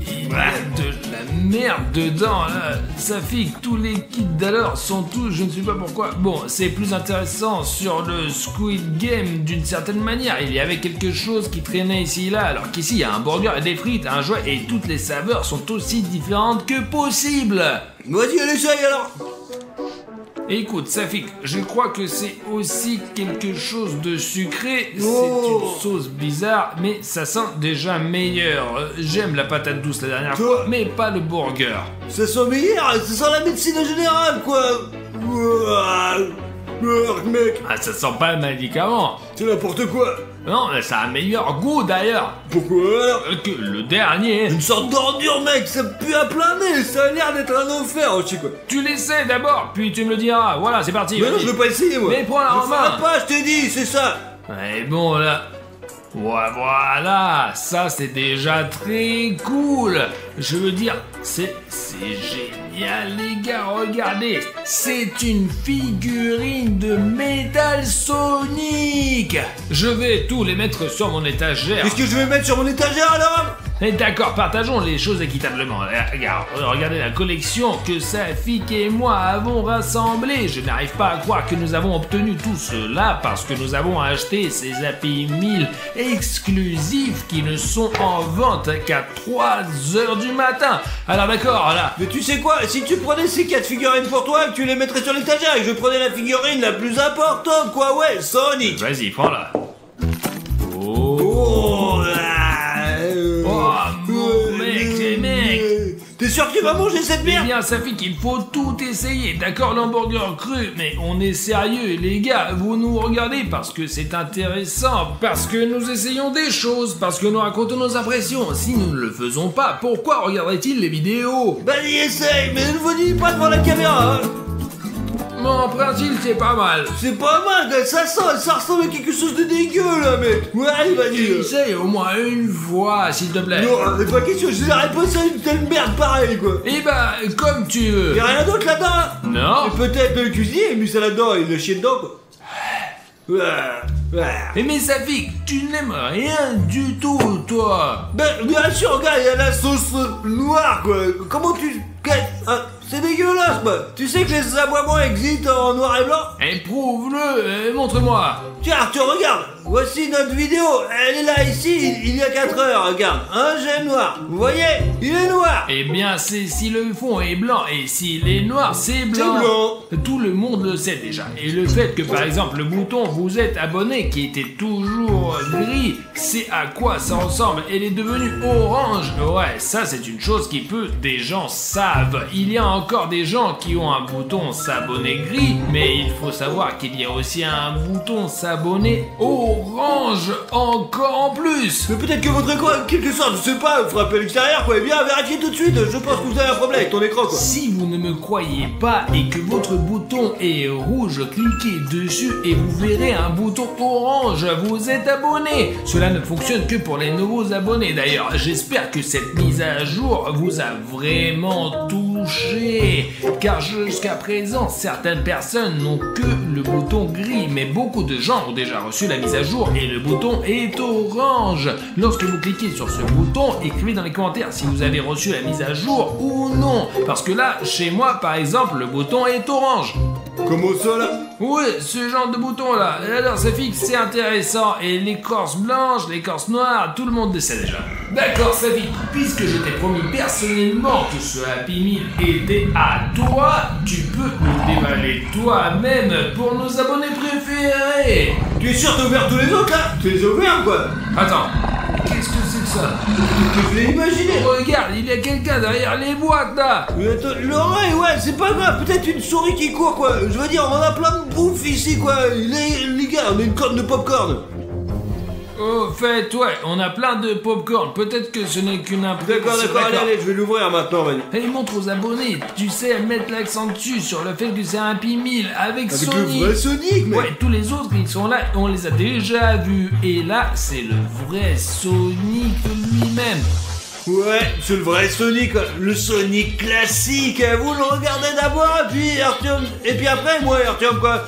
il y a de la merde dedans, là. Ça fait que tous les kits d'alors sont tous, je ne sais pas pourquoi. Bon, c'est plus intéressant sur le Squid Game d'une certaine manière. Il y avait quelque chose qui traînait ici et là, alors qu'ici, il y a un burger et des frites, un jouet, et toutes les saveurs sont aussi différentes que possible. Vas-y, allez, essaye alors. Écoute, Safik, je crois que c'est aussi quelque chose de sucré. Oh. C'est une sauce bizarre, mais ça sent déjà meilleur. J'aime la patate douce la dernière fois, mais pas le burger. Ça sent meilleur, ça sent la médecine en général, quoi. Mec, Ah, ça sent pas le médicament. c'est n'importe quoi. Non, mais ça a un meilleur goût d'ailleurs Pourquoi alors? que le dernier. Une sorte d'ordure, mec, ça pue à plein nez, ça a l'air d'être un enfer aussi, quoi. Tu l'essaies d'abord, puis tu me le diras. Voilà, c'est parti. Mais non, vas-y. je veux pas essayer, moi. Mais prends-la en Je main. ferai pas, je t'ai dit, c'est ça. Et bon là, ouais, voilà, ça c'est déjà très cool. Je veux dire, c'est génial les gars, regardez, c'est une figurine de Metal Sonic. Je vais tous les mettre sur mon étagère. Qu'est-ce que je vais mettre sur mon étagère alors? Et d'accord, partageons les choses équitablement. Regarde, regardez la collection que Safik et moi avons rassemblée. Je n'arrive pas à croire que nous avons obtenu tout cela parce que nous avons acheté ces Happy Meal exclusifs qui ne sont en vente qu'à 3h du matin. Alors d'accord, là. Mais tu sais quoi, si tu prenais ces 4 figurines pour toi, que tu les mettrais sur l'étagère et que je prenais la figurine la plus importante, quoi, ouais, Sonic. Vas-y, prends-la. Oh, mec. T'es sûr que tu vas manger cette Eh merde? bien, Safik, il faut tout essayer. D'accord, l'hamburger cru, mais on est sérieux, les gars. Vous nous regardez parce que c'est intéressant, parce que nous essayons des choses, parce que nous racontons nos impressions. Si nous ne le faisons pas, pourquoi regarderait-il les vidéos? Vas-y, essaye, mais ne vous dis pas devant la caméra, hein. Mon principe, c'est pas mal. C'est pas mal, ça ressemble à quelque chose de dégueu, là, mec. Ouais, allez, vas-y. Essaye au moins une fois, s'il te plaît. Non, c'est pas question, je n'arrête pas ça une telle merde pareille, quoi. Eh ben, comme tu veux. Y'a rien d'autre là-dedans, hein? Non. Et peut-être le cuisinier, il a mis ça là-dedans, il l'a chié dedans, quoi. Mais Safik, tu n'aimes rien du tout, toi. Ben, bien sûr, regarde, il y a la sauce noire, quoi. Comment tu... c'est dégueulasse, moi. Tu sais que les aboiements existent en noir et blanc? Prouve-le, montre-moi. Tiens, Arthur, regarde. Voici notre vidéo. Elle est là, ici, il y a 4 heures. Regarde, un jet noir. Vous voyez? Il est noir. Eh bien, c'est si le fond est blanc et s'il est noir, c'est blanc. C'est blanc. Tout le monde le sait déjà. Et le fait que, par exemple, le bouton vous êtes abonné qui était toujours gris, c'est à quoi ça ressemble. Elle est devenue orange. Ouais, ça, c'est une chose qui peu des gens savent. Il y a encore des gens qui ont un bouton s'abonner gris, mais il faut savoir qu'il y a aussi un bouton s'abonner orange encore en plus. Mais peut-être que votre écran, en quelque sorte, je sais pas, frappez à l'extérieur, quoi. Eh bien, vérifiez tout de suite. Je pense que vous avez un problème avec ton écran, quoi. Si vous ne me croyez pas et que votre bouton est rouge, cliquez dessus et vous verrez un bouton orange. Vous êtes abonné. Cela ne fonctionne que pour les nouveaux abonnés. D'ailleurs, j'espère que cette mise à jour vous a vraiment touché. Car jusqu'à présent, certaines personnes n'ont que le bouton gris. Mais beaucoup de gens ont déjà reçu la mise à jour et le bouton est orange. Lorsque vous cliquez sur ce bouton, écrivez dans les commentaires si vous avez reçu la mise à jour ou non. Parce que là, chez moi, par exemple, le bouton est orange. Comment ça, là? Oui, ce genre de bouton là. Alors ça fixe, c'est intéressant. Et l'écorce blanche, l'écorce noire, tout le monde le sait déjà. D'accord, ça fixe. Puisque je t'ai promis personnellement que ce Happy Meal était à toi, tu peux le déballer toi-même pour nos abonnés préférés. Tu es sûr que t'as ouvert tous les autres, là? Tu les as ouverts, quoi? Attends, qu'est-ce que c'est que ça? Je l'ai imaginé. Regarde, il y a quelqu'un derrière les boîtes là. L'oreille, ouais, c'est pas grave. Peut-être une souris qui court, quoi. Je veux dire, on en a plein de bouffe ici, quoi. Les gars, on a une corne de popcorn. Au fait, ouais, on a plein de popcorn. Peut-être que ce n'est qu'une impression. D'accord, allez, je vais l'ouvrir maintenant, Manu. Et montre aux abonnés, tu sais, mettre l'accent dessus sur le fait que c'est un Happy Meal avec Sonic. Le vrai Sonic, mec. Ouais, tous les autres, ils sont là, on les a déjà vus. Et là, c'est le vrai Sonic lui-même. Ouais, c'est le vrai Sonic, le Sonic classique. Vous le regardez d'abord, et puis après, moi, Artyom, quoi.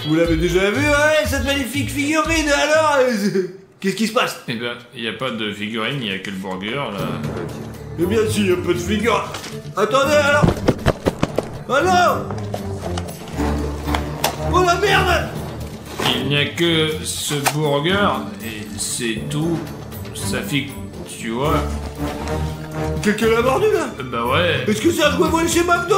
Vous l'avez déjà vu, ouais, cette magnifique figurine, alors qu'est-ce qui se passe? Eh ben, il n'y a pas de figurine, il n'y a que le burger, là. Eh bien, si, il y a peu de figurines. Attendez, alors. Alors. Oh la merde! Il n'y a que ce burger, et c'est tout. Ça fait, tu vois. Quelqu'un l'a mordu, là? Bah ouais. Est-ce que c'est un jouet volé chez McDo,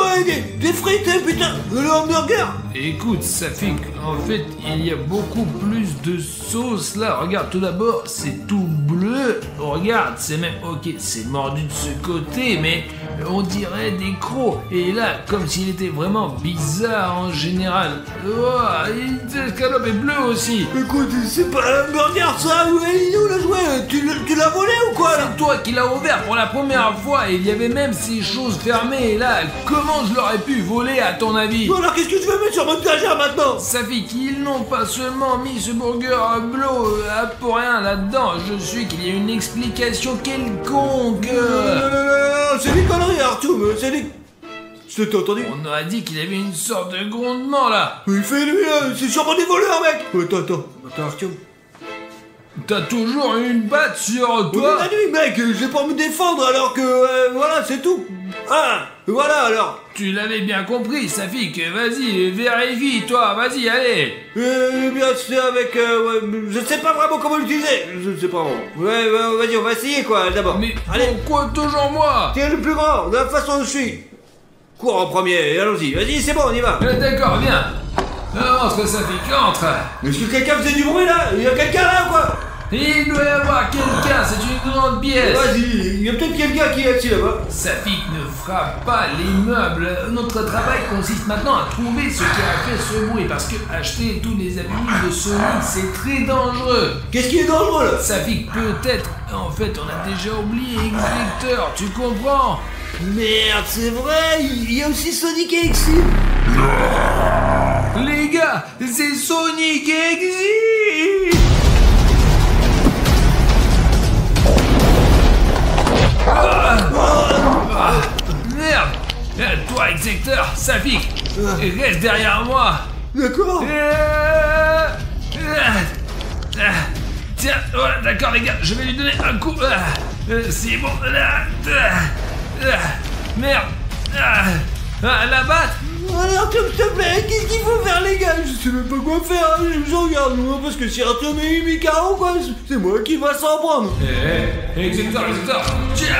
des frites, putain, le hamburger? Écoute, ça fait qu'en fait, il y a beaucoup plus de sauce là. Regarde, tout d'abord, c'est tout bleu. Regarde, c'est même, ok, c'est mordu de ce côté, mais on dirait des crocs. Et là, comme s'il était vraiment bizarre en général. Oh, l'escalope est bleue aussi. Écoute, c'est pas un hamburger ça, où est où le jouet? Tu l'as volé ou quoi, là? C'est toi qui l'as ouvert pour la première fois et il y avait même ces choses fermées. Et là, comment je l'aurais pu voler à ton avis? Bon, alors qu'est-ce que je vais mettre sur mon étagère maintenant? Ça fait qu'ils n'ont pas seulement mis ce burger bleu pour rien là-dedans. Je suis qu'il y a une explication quelconque. C'est des conneries, Artyom, c'est des... Je t'ai entendu? On a dit qu'il y avait une sorte de grondement là. Il fait lui, c'est sûrement des voleurs, mec. Attends, Artyom. T'as toujours une batte sur toi? La nuit, mec, j'ai pas me défendre alors que... voilà, c'est tout. Ah, voilà alors. Tu l'avais bien compris, Safik, vas-y, vérifie, toi, vas-y, allez. Bien, c'est avec... je sais pas vraiment comment l'utiliser. Je sais pas vraiment. Ouais, vas-y, on va essayer, quoi, d'abord. Mais allez. Pourquoi toujours moi? T'es le plus grand, de la façon où je suis. Cours en premier, allons-y. Vas-y, c'est bon, on y va. D'accord, viens. Entre, Safik, entre. Est-ce que quelqu'un faisait du bruit, là? Il y a quelqu'un, là, quoi? Il doit y avoir quelqu'un, c'est une grande pièce. Vas-y, il y a peut-être quelqu'un qui est assis là-bas. Safik ne frappe pas les meubles. Notre travail consiste maintenant à trouver ce qui a fait ce bruit. Parce que acheter tous les habits de Sonic, c'est très dangereux. Qu'est-ce qui est dangereux là? Safik, peut-être. En fait, on a déjà oublié X-Vector, tu comprends? Merde, c'est vrai, il y a aussi Sonic et Exil. Les gars, c'est Sonic et Exil. Merde! Toi, Execteur, Safik, reste derrière moi! D'accord! Tiens, voilà, d'accord les gars, je vais lui donner un coup. C'est bon. Merde! La batte. Allez Artyom, s'il te plaît, qu'est-ce qu'il faut faire les gars? Je sais même pas quoi faire, hein. Je regarde moi, parce que si Artyom est mis KO quoi, c'est moi qui va s'en prendre. Executor. Tiens.